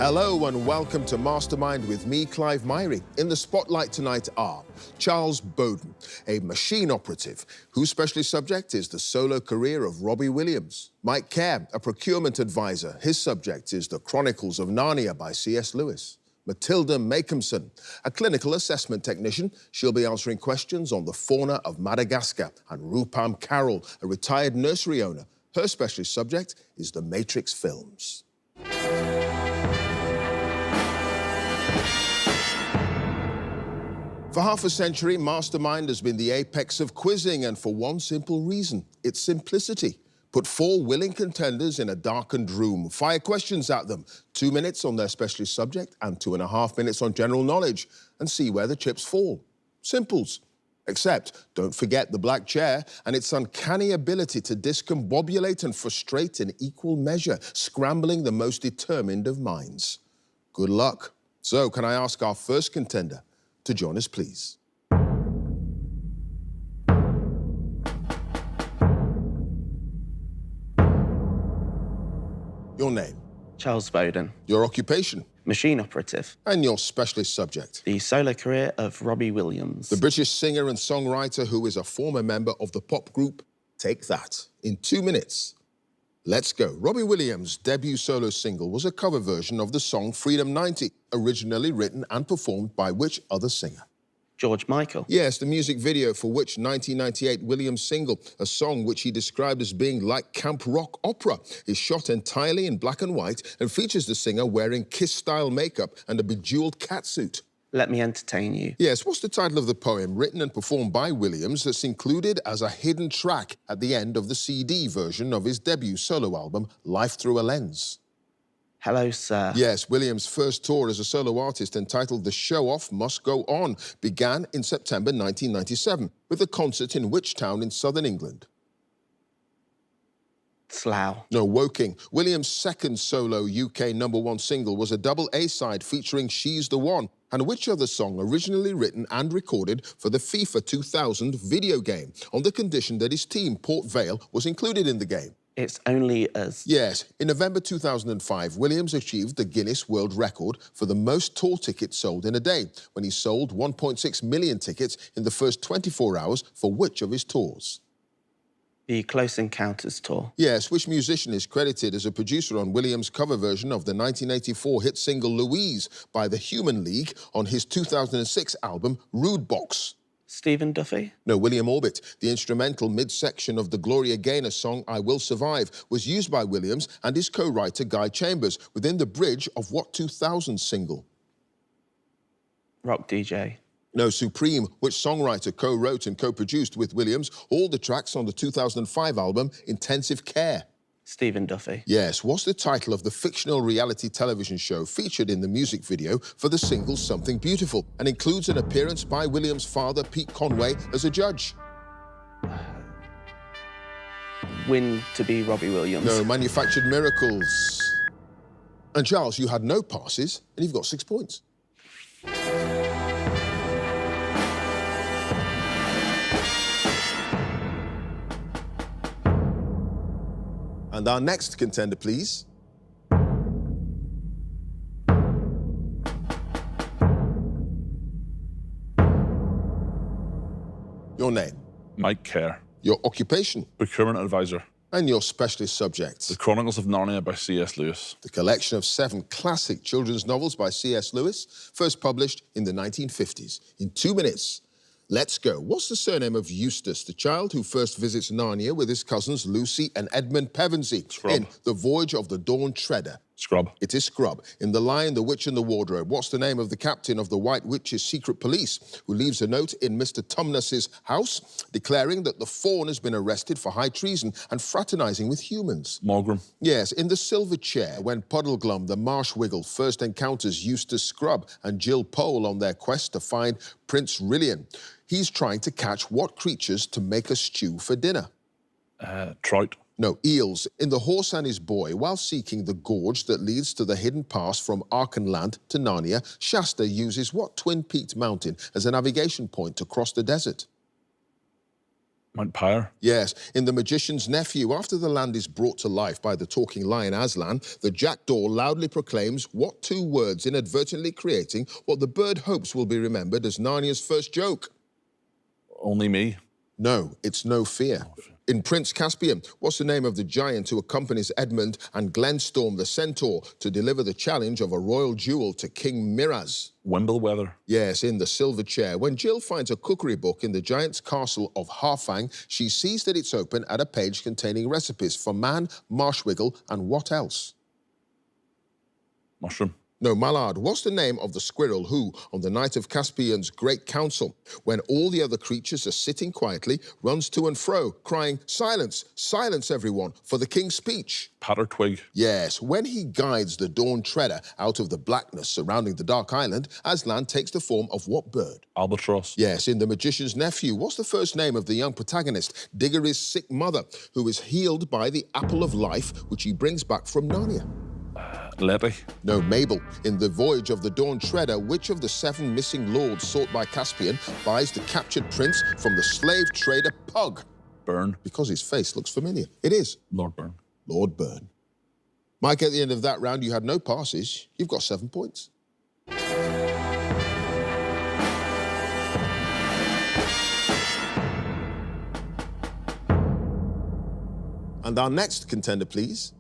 Hello and welcome to Mastermind with me, Clive Myrie. In the spotlight tonight are Charles Bowden, a machine operative whose specialist subject is the solo career of Robbie Williams. Mike Kerr, a procurement advisor. His subject is the Chronicles of Narnia by C.S. Lewis. Matilda Makehamson, a clinical assessment technician. She'll be answering questions on the fauna of Madagascar. And Rupam Carroll, a retired nursery owner. Her specialist subject is the Matrix films. For half a century, Mastermind has been the apex of quizzing, and for one simple reason, its simplicity. Put 4 willing contenders in a darkened room, fire questions at them, 2 minutes on their specialist subject and 2.5 minutes on general knowledge, and see where the chips fall. Simples. Except, don't forget the black chair and its uncanny ability to discombobulate and frustrate in equal measure, scrambling the most determined of minds. Good luck. So, can I ask our first contender to join us, please? Your name? Charles Bowden. Your occupation? Machine operative. And your specialist subject? The solo career of Robbie Williams. The British singer and songwriter who is a former member of the pop group Take That. In 2 minutes, let's go. Robbie Williams' debut solo single was a cover version of the song Freedom 90, originally written and performed by which other singer? George Michael. Yes, the music video for which 1998 Williams single, a song which he described as being like camp rock opera, is shot entirely in black and white and features the singer wearing Kiss-style makeup and a bejeweled catsuit. Let Me Entertain You. Yes, what's the title of the poem written and performed by Williams that's included as a hidden track at the end of the CD version of his debut solo album, Life Through a Lens? Hello, Sir. Yes, Williams' first tour as a solo artist, entitled The Show Off Must Go On, began in September 1997 with a concert in which town in southern England? Slough. No, Woking. Williams' second solo UK #1 single was a double A-side featuring She's the One, and which other song originally written and recorded for the FIFA 2000 video game, on the condition that his team, Port Vale, was included in the game? It's Only Us. Yes. In November 2005, Williams achieved the Guinness World Record for the most tour tickets sold in a day, when he sold 1.6 million tickets in the first 24 hours for which of his tours? The Close Encounters tour. Yes, which musician is credited as a producer on Williams' cover version of the 1984 hit single Louise by the Human League on his 2006 album Rude Box? Stephen Duffy? No, William Orbit. The instrumental midsection of the Gloria Gaynor song I Will Survive was used by Williams and his co-writer Guy Chambers within the bridge of what 2000 single? Rock DJ. No, Supreme, which songwriter co-wrote and co-produced with Williams all the tracks on the 2005 album Intensive Care? Stephen Duffy. Yes, what's the title of the fictional reality television show featured in the music video for the single Something Beautiful, and includes an appearance by Williams' father, Pete Conway, as a judge? Win to be Robbie Williams. No, Manufactured Miracles. And Charles, you had no passes, and you've got 6 points. And our next contender, please. Your name? Mike Kerr. Your occupation? Procurement advisor. And your specialist subject? The Chronicles of Narnia by C.S. Lewis. The collection of 7 classic children's novels by C.S. Lewis, first published in the 1950s. In 2 minutes, let's go. What's the surname of Eustace, the child who first visits Narnia with his cousins Lucy and Edmund Pevensey in The Voyage of the Dawn Treader? Scrub. It is Scrub. In The Lion, the Witch and the Wardrobe, what's the name of the captain of the White Witch's secret police who leaves a note in Mr. Tumnus's house declaring that the faun has been arrested for high treason and fraternizing with humans? Morgrim. Yes, in The Silver Chair, when Puddleglum, the marsh wiggle, first encounters Eustace Scrub and Jill Pole on their quest to find Prince Rilian, he's trying to catch what creatures to make a stew for dinner? Trout. No, eels. In The Horse and His Boy, while seeking the gorge that leads to the hidden pass from Archenland to Narnia, Shasta uses what twin-peaked mountain as a navigation point to cross the desert? Mount Pyre. Yes, in The Magician's Nephew, after the land is brought to life by the talking lion Aslan, the jackdaw loudly proclaims what two words, inadvertently creating what the bird hopes will be remembered as Narnia's first joke? Only me. No, it's no fear. In Prince Caspian, what's the name of the giant who accompanies Edmund and Glenstorm the centaur to deliver the challenge of a royal duel to King Miraz? Wimbleweather. Yes, in The Silver Chair. When Jill finds a cookery book in the giant's castle of Harfang, she sees that it's open at a page containing recipes for man, marshwiggle, and what else? Mushroom. No, Mallard. What's the name of the squirrel who, on the night of Caspian's great council, when all the other creatures are sitting quietly, runs to and fro, crying, "Silence, silence, everyone, for the king's speech"? Pattertwig. Yes, when he guides the Dawn Treader out of the blackness surrounding the Dark Island, Aslan takes the form of what bird? Albatross. Yes, in The Magician's Nephew, what's the first name of the young protagonist, Diggory's sick mother, who is healed by the apple of life, which he brings back from Narnia? Letty. No, Mabel. In The Voyage of the Dawn Treader, which of the 7 missing lords sought by Caspian buys the captured prince from the slave trader Pug? Byrne. Because his face looks familiar. It is. Lord Byrne. Lord Byrne. Mike, at the end of that round, you had no passes. You've got 7 points. And our next contender, please.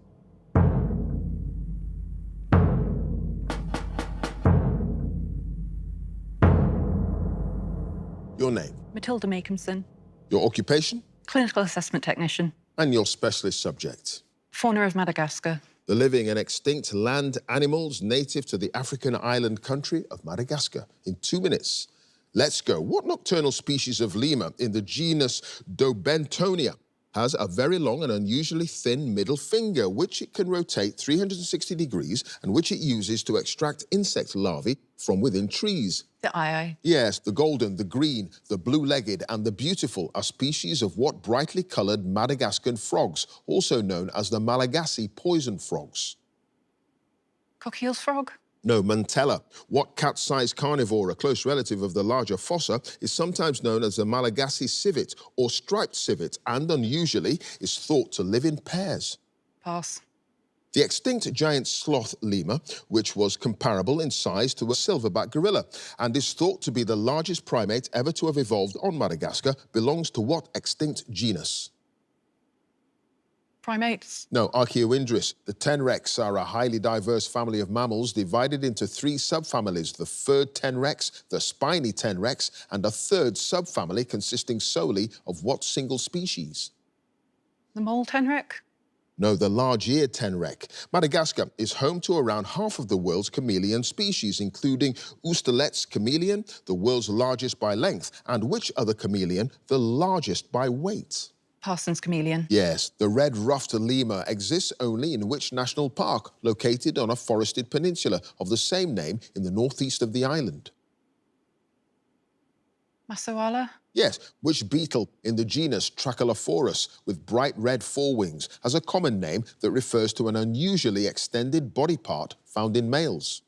Your name, Matilda Makinson, your occupation, clinical assessment technician, and your specialist subject. fauna of Madagascar. The living and extinct land animals native to the African island country of Madagascar. In 2 minutes, let's go. What nocturnal species of lemur in the genus Dobentonia has a very long and unusually thin middle finger, which it can rotate 360 degrees and which it uses to extract insect larvae from within trees? The eye. Yes, the golden, the green, the blue-legged, and the beautiful are species of what brightly coloured Madagascan frogs, also known as the Malagasy poison frogs? Coquille's frog. No, Mantella. What cat-sized carnivore, a close relative of the larger fossa, is sometimes known as the Malagasy civet or striped civet, and unusually is thought to live in pairs? Pass. The extinct giant sloth lemur, which was comparable in size to a silverback gorilla and is thought to be the largest primate ever to have evolved on Madagascar, belongs to what extinct genus? Primates. No, Archaeoindris. The tenrecs are a highly diverse family of mammals divided into 3 subfamilies: the furred tenrecs, the spiny tenrecs, and a third subfamily consisting solely of what single species? The mole tenrec. No, the large-eared tenrec. Madagascar is home to around half of the world's chameleon species, including Oosterlet's chameleon, the world's largest by length, and which other chameleon, the largest by weight? Parsons chameleon. Yes, the red-ruffed lemur exists only in which national park, located on a forested peninsula of the same name in the northeast of the island? Masoala. Yes, which beetle in the genus Trachylophorus with bright red forewings has a common name that refers to an unusually extended body part found in males?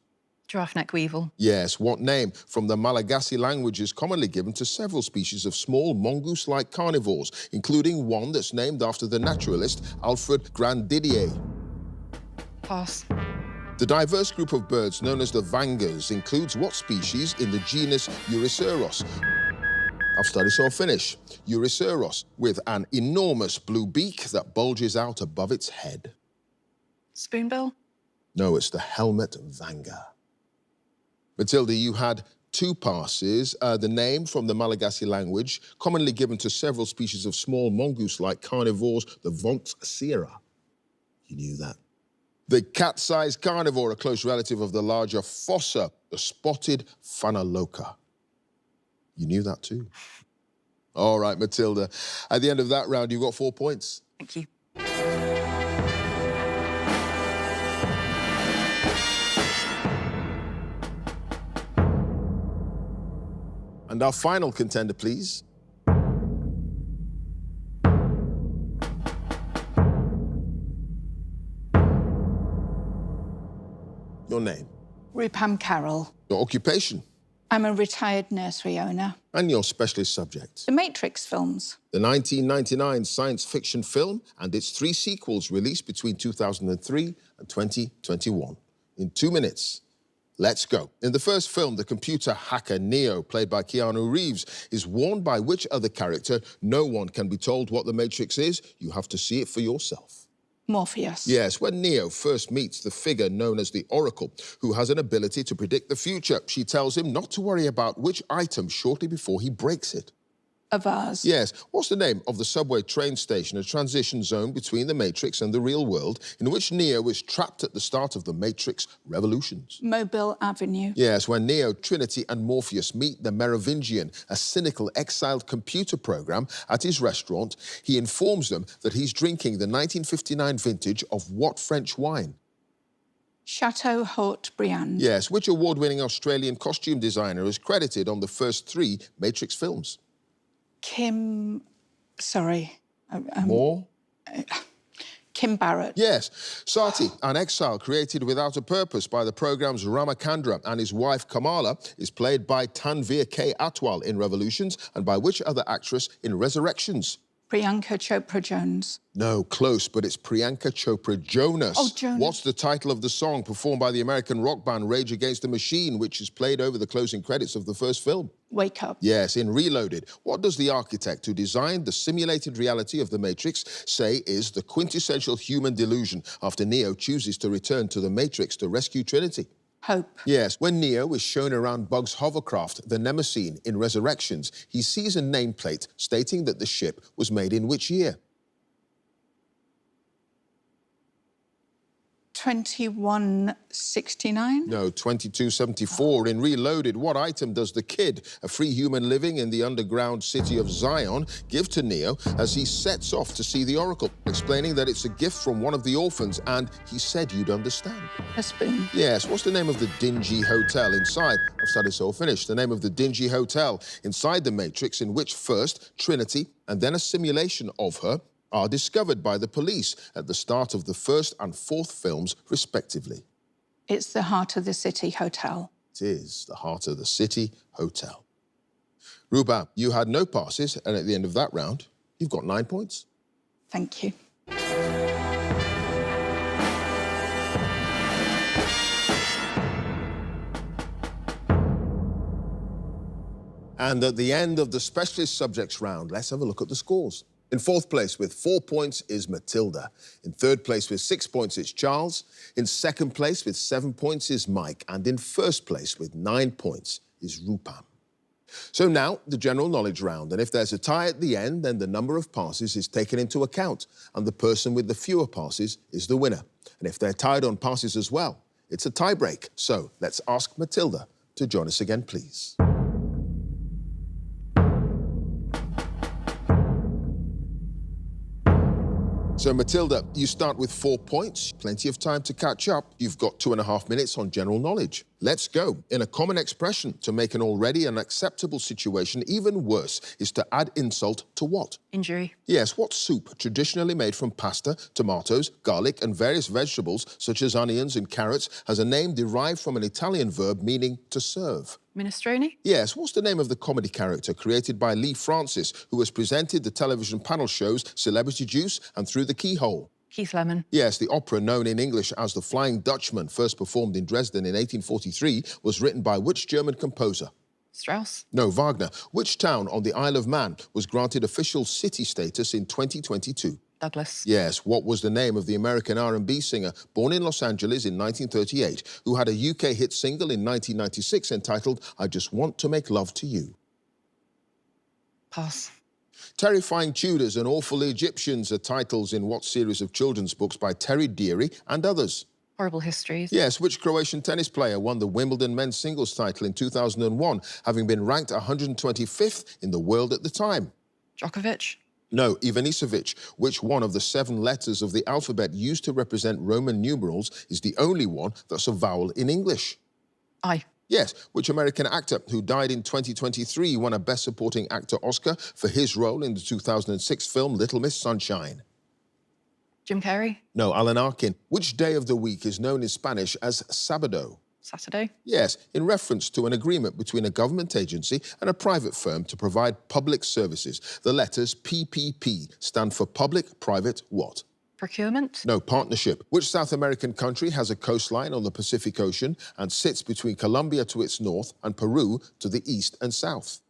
Giraffe neck weevil. Yes, what name from the Malagasy language is commonly given to several species of small mongoose-like carnivores, including one that's named after the naturalist Alfred Grandidier? Pass. The diverse group of birds known as the vangers includes what species in the genus Euryceros? I'll study, so I'll finish. Euryceros, with an enormous blue beak that bulges out above its head. Spoonbill. No, it's the helmet vanger. Matilda, you had 2 passes. The name from the Malagasy language, commonly given to several species of small mongoose-like carnivores, the Vontsera. You knew that. The cat-sized carnivore, a close relative of the larger fossa, the spotted Phanoloca. You knew that too. All right, Matilda. At the end of that round, you got 4 points. Thank you. And our final contender, please. Your name. Rupam Carroll. Your occupation. I'm a retired nursery owner. And your specialist subject? The Matrix films. The 1999 science fiction film and its 3 sequels released between 2003 and 2021. In 2 minutes, let's go. In the first film, the computer hacker Neo, played by Keanu Reeves, is warned by which other character no one can be told what the Matrix is. You have to see it for yourself. Morpheus. Yes, when Neo first meets the figure known as the Oracle, who has an ability to predict the future, she tells him not to worry about which item shortly before he breaks it. A vase. Yes. What's the name of the subway train station, a transition zone between the Matrix and the real world, in which Neo is trapped at the start of the Matrix revolutions? Mobile Avenue. Yes, when Neo, Trinity and Morpheus meet the Merovingian, a cynical, exiled computer program, at his restaurant, he informs them that he's drinking the 1959 vintage of what French wine? Chateau Haute Briand. Yes, which award-winning Australian costume designer is credited on the first 3 Matrix films? More? Kim Barrett. Yes. Sati, an exile created without a purpose by the program's Ramachandra, and his wife Kamala is played by Tanveer K. Atwal in Revolutions, and by which other actress in Resurrections? Priyanka Chopra Jones. No, close, but it's Priyanka Chopra Jonas. Oh, Jonas. What's the title of the song performed by the American rock band Rage Against the Machine, which is played over the closing credits of the first film? Wake Up. Yes, in Reloaded. What does the architect who designed the simulated reality of the Matrix say is the quintessential human delusion after Neo chooses to return to the Matrix to rescue Trinity? Hope. Yes, when Neo is shown around Bug's hovercraft, the Nemesis, in Resurrections, he sees a nameplate stating that the ship was made in which year? 2169? No, 2274. In Reloaded, what item does the Kid, a free human living in the underground city of Zion, give to Neo as he sets off to see the Oracle, explaining that it's a gift from one of the orphans and he said you'd understand? A spoon. Yes, what's the name of the dingy hotel inside? I've said it's all finished. The name of the dingy hotel inside the Matrix in which first Trinity and then a simulation of her are discovered by the police at the start of the first and fourth films, respectively. It's the Heart of the City Hotel. It is the Heart of the City Hotel. Ruba, you had no passes, and at the end of that round, you've got 9 points. Thank you. And at the end of the specialist subjects round, let's have a look at the scores. In 4th place with 4 points is Matilda. In 3rd place with 6 points is Charles. In 2nd place with 7 points is Mike. And in 1st place with 9 points is Rupam. So now, the general knowledge round. And if there's a tie at the end, then the number of passes is taken into account. And the person with the fewer passes is the winner. And if they're tied on passes as well, it's a tie break. So let's ask Matilda to join us again, please. So, Matilda, you start with 4 points. Plenty of time to catch up. You've got 2.5 minutes on general knowledge. Let's go. In a common expression, to make an already unacceptable situation even worse is to add insult to what? Injury. Yes, what soup, traditionally made from pasta, tomatoes, garlic, and various vegetables, such as onions and carrots, has a name derived from an Italian verb meaning to serve? Minestrone. Yes, what's the name of the comedy character created by Lee Francis, who has presented the television panel shows Celebrity Juice and Through the Keyhole? Keith Lemon. Yes, the opera known in English as The Flying Dutchman, first performed in Dresden in 1843, was written by which German composer? Strauss. No, Wagner. Which town on the Isle of Man was granted official city status in 2022? Douglas. Yes, what was the name of the American R&B singer born in Los Angeles in 1938, who had a UK hit single in 1996 entitled I Just Want to Make Love to You? Pass. Terrifying Tudors and Awful Egyptians are titles in what series of children's books by Terry Deary and others? Horrible Histories. Yes, which Croatian tennis player won the Wimbledon men's singles title in 2001, having been ranked 125th in the world at the time? Djokovic. No, Ivanisevic. Which one of the 7 letters of the alphabet used to represent Roman numerals is the only one that's a vowel in English? I. Yes, which American actor who died in 2023 won a Best Supporting Actor Oscar for his role in the 2006 film Little Miss Sunshine? Jim Carrey. No, Alan Arkin. Which day of the week is known in Spanish as Sábado? Saturday. Yes, in reference to an agreement between a government agency and a private firm to provide public services. The letters PPP stand for public-private what? Procurement. No, partnership. Which South American country has a coastline on the Pacific Ocean and sits between Colombia to its north and Peru to the east and south?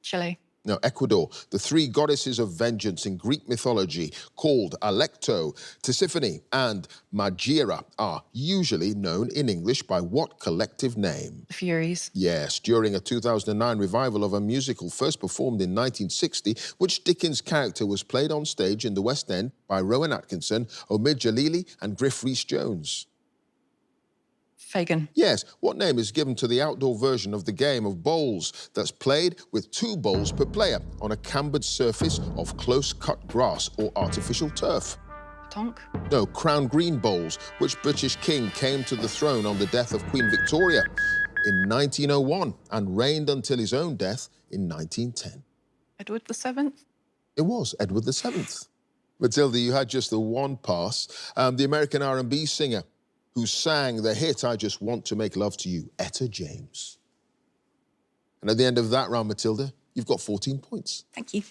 Chile. No, Ecuador. The three goddesses of vengeance in Greek mythology, called Alecto, Tisiphone, and Magira, are usually known in English by what collective name? The Furies. Yes, during a 2009 revival of a musical first performed in 1960, which Dickens' character was played on stage in the West End by Rowan Atkinson, Omid Jalili, and Griff Rhys-Jones. Fagin. Yes, what name is given to the outdoor version of the game of bowls that's played with 2 bowls per player on a cambered surface of close-cut grass or artificial turf? Tonk. No, crown green bowls, which British king came to the throne on the death of Queen Victoria in 1901 and reigned until his own death in 1910. Edward VII. It was Edward VII. Matilda, you had just the one pass. The American R&B singer who sang the hit I Just Want to Make Love to You, Etta James. And at the end of that round, Matilda, you've got 14 points. Thank you.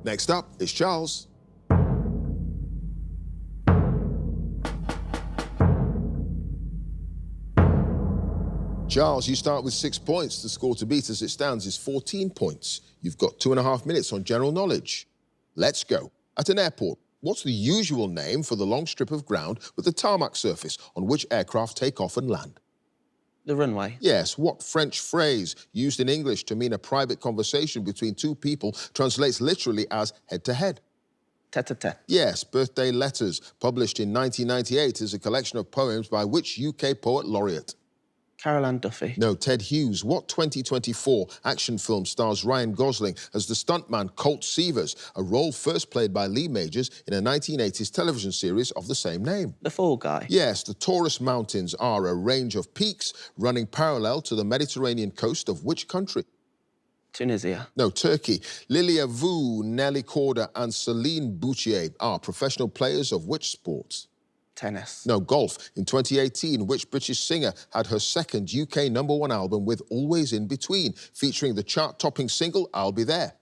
Next up is Charles. Charles, you start with 6 points. The score to beat as it stands is 14 points. You've got 2.5 minutes on general knowledge. Let's go. At an airport, what's the usual name for the long strip of ground with a tarmac surface on which aircraft take off and land? The runway. Yes, what French phrase used in English to mean a private conversation between 2 people translates literally as head-to-head? Tete-a-tete. Yes, Birthday Letters, published in 1998, is a collection of poems by which UK poet laureate? Carol Ann Duffy. No, Ted Hughes. What 2024 action film stars Ryan Gosling as the stuntman Colt Seavers, a role first played by Lee Majors in a 1980s television series of the same name? The Fall Guy. Yes, the Taurus Mountains are a range of peaks running parallel to the Mediterranean coast of which country? Tunisia. No, Turkey. Lilia Vu, Nelly Korda and Celine Boutier are professional players of which sports? Tennis. No, golf. In 2018, which British singer had her second UK #1 album with Always in Between, featuring the chart-topping single I'll Be There?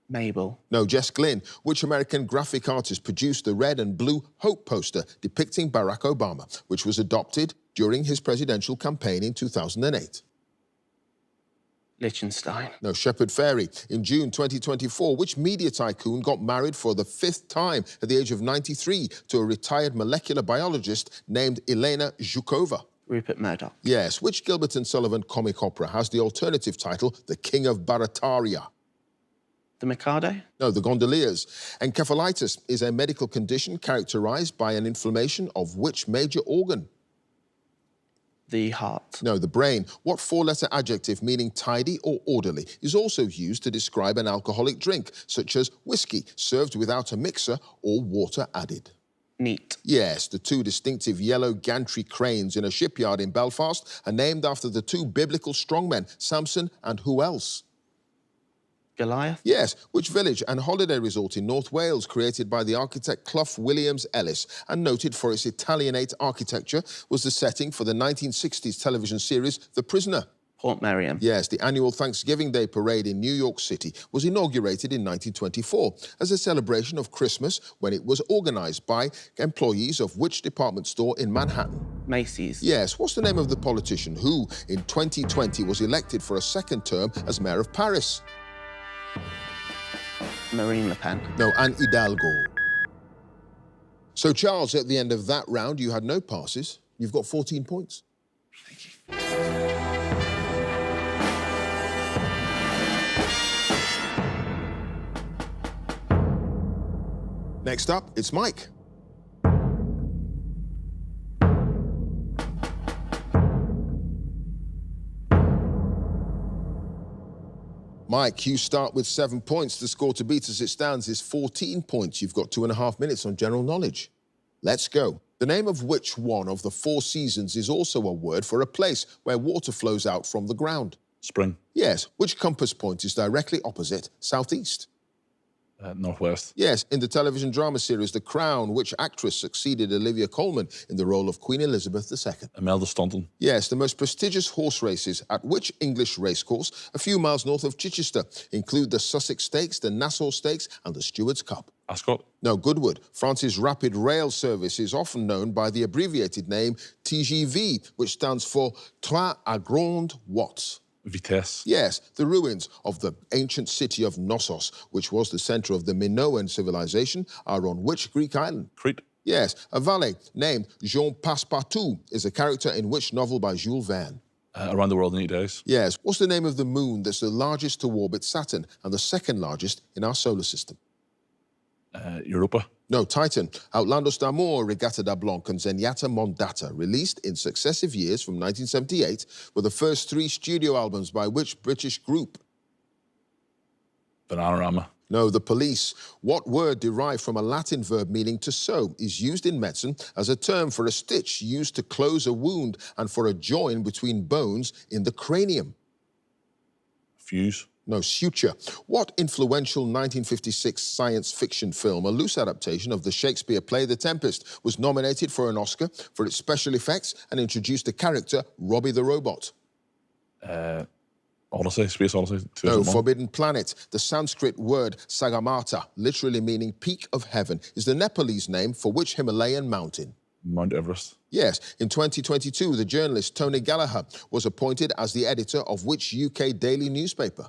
Mabel. No, Jess Glynn. Which American graphic artist produced the red and blue Hope poster depicting Barack Obama, which was adopted during his presidential campaign in 2008? Liechtenstein. No, Shepard Fairey. In June 2024, which media tycoon got married for the 5th time at the age of 93 to a retired molecular biologist named Elena Zhukova? Rupert Murdoch. Yes, which Gilbert and Sullivan comic opera has the alternative title, The King of Barataria? The Mikado. No, The Gondoliers. Encephalitis is a medical condition characterized by an inflammation of which major organ? The heart. No, the brain. What 4-letter adjective meaning tidy or orderly is also used to describe an alcoholic drink, such as whiskey, served without a mixer or water added? Neat. Yes, the 2 distinctive yellow gantry cranes in a shipyard in Belfast are named after the 2 biblical strongmen, Samson and who else? Goliath. Yes, which village and holiday resort in North Wales, created by the architect Clough Williams Ellis and noted for its Italianate architecture, was the setting for the 1960s television series The Prisoner? Port Meriam. Yes, the annual Thanksgiving Day parade in New York City was inaugurated in 1924 as a celebration of Christmas when it was organized by employees of which department store in Manhattan? Macy's. Yes, what's the name of the politician who, in 2020, was elected for a 2nd term as mayor of Paris? Marine Le Pen. No, Anne Hidalgo. So, Charles, at the end of that round, you had no passes. You've got 14 points. Thank you. Next up, it's Mike. Mike, you start with 7 points. The score to beat as it stands is 14 points. You've got 2.5 minutes on general knowledge. Let's go. The name of which one of the 4 seasons is also a word for a place where water flows out from the ground? Spring. Yes. Which compass point is directly opposite southeast? Northwest. Yes. In the television drama series The Crown, which actress succeeded Olivia Colman in the role of Queen Elizabeth II? Imelda Staunton. Yes. The most prestigious horse races at which English racecourse, a few miles north of Chichester, include the Sussex Stakes, the Nassau Stakes and the Stewards' Cup? Ascot. No, Goodwood. France's rapid rail service is often known by the abbreviated name TGV, which stands for Train à Grande What? Vitesse. Yes, the ruins of the ancient city of Knossos, which was the center of the Minoan civilization, are on which Greek island? Crete. Yes, a valet named Jean Passepartout is a character in which novel by Jules Verne? Around the World in 8 Days. Yes, what's the name of the moon that's the largest to orbit Saturn and the second largest in our solar system? Europa. No, Titan. Outlandos d'Amour, Regatta da Blanc and Zenyatta Mondata, released in successive years from 1978, were the first 3 studio albums by which British group? Bananarama. No, The Police. What word derived from a Latin verb meaning to sew is used in medicine as a term for a stitch used to close a wound and for a join between bones in the cranium? Fuse. No, suture. What influential 1956 science fiction film, a loose adaptation of the Shakespeare play The Tempest, was nominated for an Oscar for its special effects and introduced the character Robbie the Robot? Odyssey. Space Odyssey. No, 2001. Forbidden Planet. The Sanskrit word Sagarmatha, literally meaning peak of heaven, is the Nepalese name for which Himalayan mountain? Mount Everest. Yes, in 2022, the journalist Tony Gallagher was appointed as the editor of which UK daily newspaper?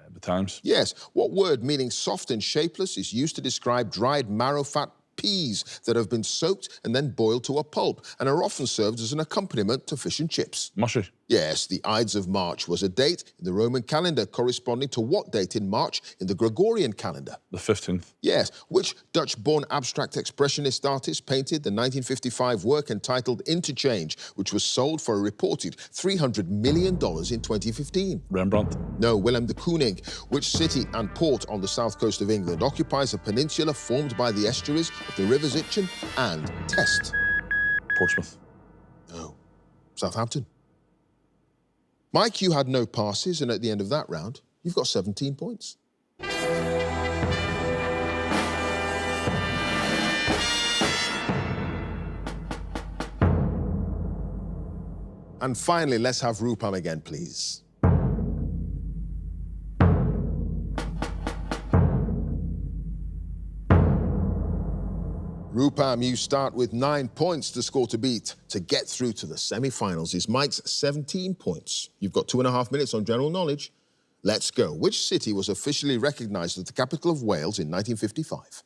The Times. Yes. What word meaning soft and shapeless is used to describe dried marrow-fat peas that have been soaked and then boiled to a pulp and are often served as an accompaniment to fish and chips? Mushy. Yes, the Ides of March was a date in the Roman calendar corresponding to what date in March in the Gregorian calendar? The 15th. Yes. Which Dutch-born abstract expressionist artist painted the 1955 work entitled Interchange, which was sold for a reported $300 million in 2015? Rembrandt. No, Willem de Kooning. Which city and port on the south coast of England occupies a peninsula formed by the estuaries of the rivers Itchen and Test? Portsmouth. No, Southampton. Mike, you had no passes, and at the end of that round, you've got 17 points. And finally, let's have Rupam again, please. Rupam, you start with 9 points to score to beat. To get through to the semi-finals is Mike's 17 points. You've got 2.5 minutes on general knowledge. Let's go. Which city was officially recognised as the capital of Wales in 1955?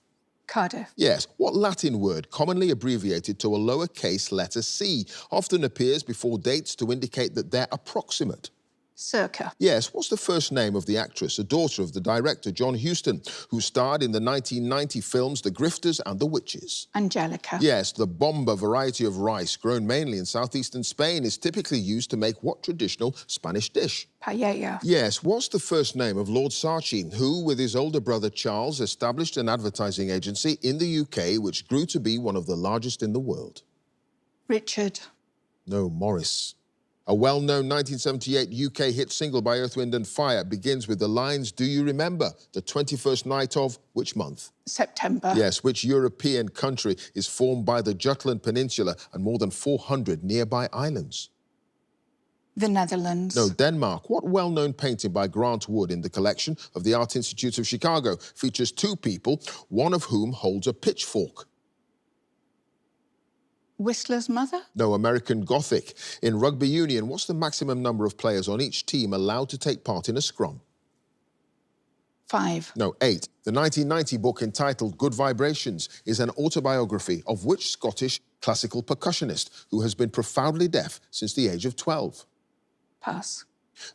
Cardiff. Yes. What Latin word, commonly abbreviated to a lowercase letter C, often appears before dates to indicate that they're approximate? Circa. Yes. What's the first name of the actress, a daughter of the director John Huston, who starred in the 1990 films The Grifters and The Witches? Angelica. Yes. The bomba variety of rice, grown mainly in southeastern Spain, is typically used to make what traditional Spanish dish? Paella. Yes. What's the first name of Lord Saatchi, who, with his older brother Charles, established an advertising agency in the UK which grew to be one of the largest in the world? Richard. No, Morris. A well-known 1978 UK hit single by Earth, Wind and Fire begins with the lines, "Do you remember the 21st night of which month?" September. Yes. Which European country is formed by the Jutland Peninsula and more than 400 nearby islands? The Netherlands. No, Denmark. What well-known painting by Grant Wood in the collection of the Art Institute of Chicago features 2 people, one of whom holds a pitchfork? Whistler's Mother. No, American Gothic. In rugby union, what's the maximum number of players on each team allowed to take part in a scrum? 5. No, 8. The 1990 book entitled Good Vibrations is an autobiography of which Scottish classical percussionist who has been profoundly deaf since the age of 12? Pass.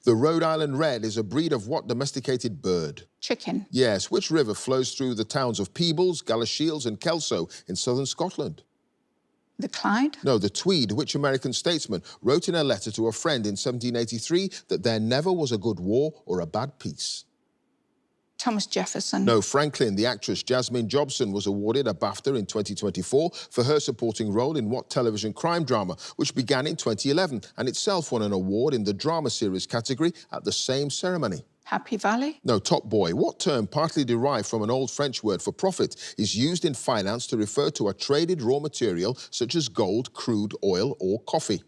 The Rhode Island Red is a breed of what domesticated bird? Chicken. Yes. Which river flows through the towns of Peebles, Galashiels and Kelso in southern Scotland? The Clyde. No, the Tweed. Which American statesman wrote in a letter to a friend in 1783 that there never was a good war or a bad peace? Thomas Jefferson. No, Franklin. The actress Jasmine Jobson was awarded a BAFTA in 2024 for her supporting role in What Television Crime Drama, which began in 2011 and itself won an award in the drama series category at the same ceremony. Happy Valley. No, Top Boy. What term, partly derived from an old French word for profit, is used in finance to refer to a traded raw material such as gold, crude oil or coffee?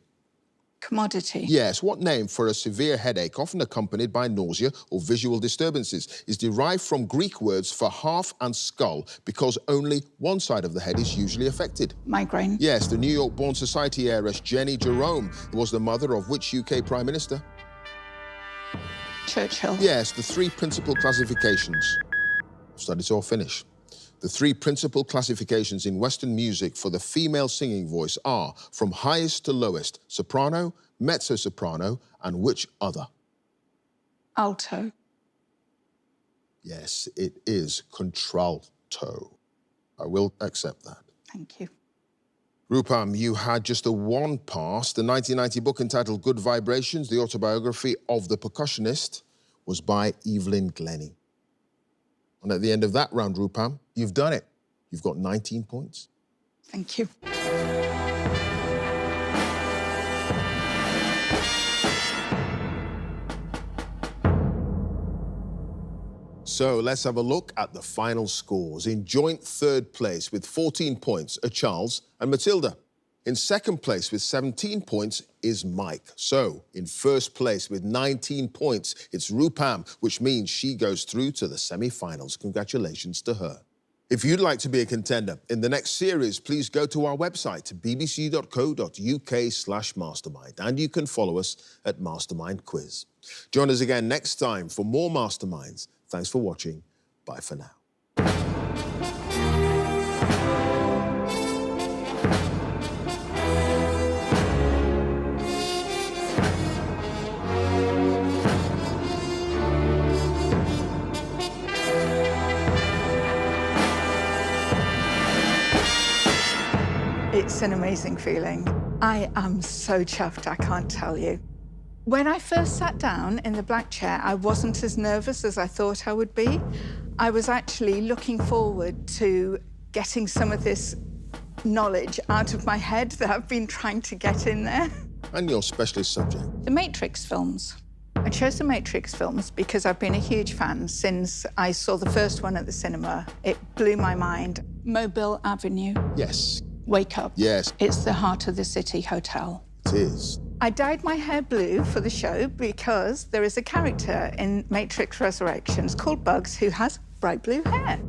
Commodity. Yes, what name for a severe headache, often accompanied by nausea or visual disturbances, is derived from Greek words for half and skull because only one side of the head is usually affected? Migraine. Yes, the New York-born Society heiress Jenny Jerome was the mother of which UK Prime Minister? Churchill. Yes, the three principal classifications. Study to or finish. The three principal classifications in Western music for the female singing voice are from highest to lowest, soprano, mezzo-soprano, and which other? Alto. Yes, it is contralto. I will accept that. Thank you. Rupam, you had just a one pass. The 1990 book entitled Good Vibrations, the autobiography of the percussionist, was by Evelyn Glennie. And at the end of that round, Rupam, you've done it. You've got 19 points. Thank you. So let's have a look at the final scores. In joint third place with 14 points are Charles and Matilda. In second place with 17 points is Mike. So in first place with 19 points, it's Rupam, which means she goes through to the semi-finals. Congratulations to her. If you'd like to be a contender in the next series, please go to our website, bbc.co.uk/mastermind, and you can follow us at Mastermind Quiz. Join us again next time for more Masterminds. Thanks for watching. Bye for now. It's an amazing feeling. I am so chuffed, I can't tell you. When I first sat down in the black chair, I wasn't as nervous as I thought I would be. I was actually looking forward to getting some of this knowledge out of my head that I've been trying to get in there. And your specialist subject? The Matrix films. I chose the Matrix films because I've been a huge fan since I saw the first one at the cinema. It blew my mind. Mobile Avenue. Yes. Wake Up. Yes. It's the heart of the city hotel. It is. I dyed my hair blue for the show because there is a character in Matrix Resurrections called Bugs who has bright blue hair.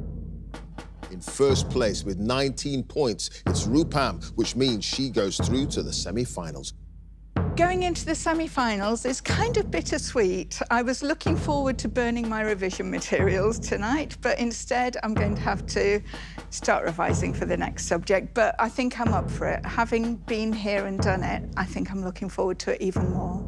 In first place with 19 points, it's Rupam, which means she goes through to the semi-finals. Going into the semi-finals is kind of bittersweet. I was looking forward to burning my revision materials tonight, but instead I'm going to have to start revising for the next subject. But I think I'm up for it. Having been here and done it, I think I'm looking forward to it even more.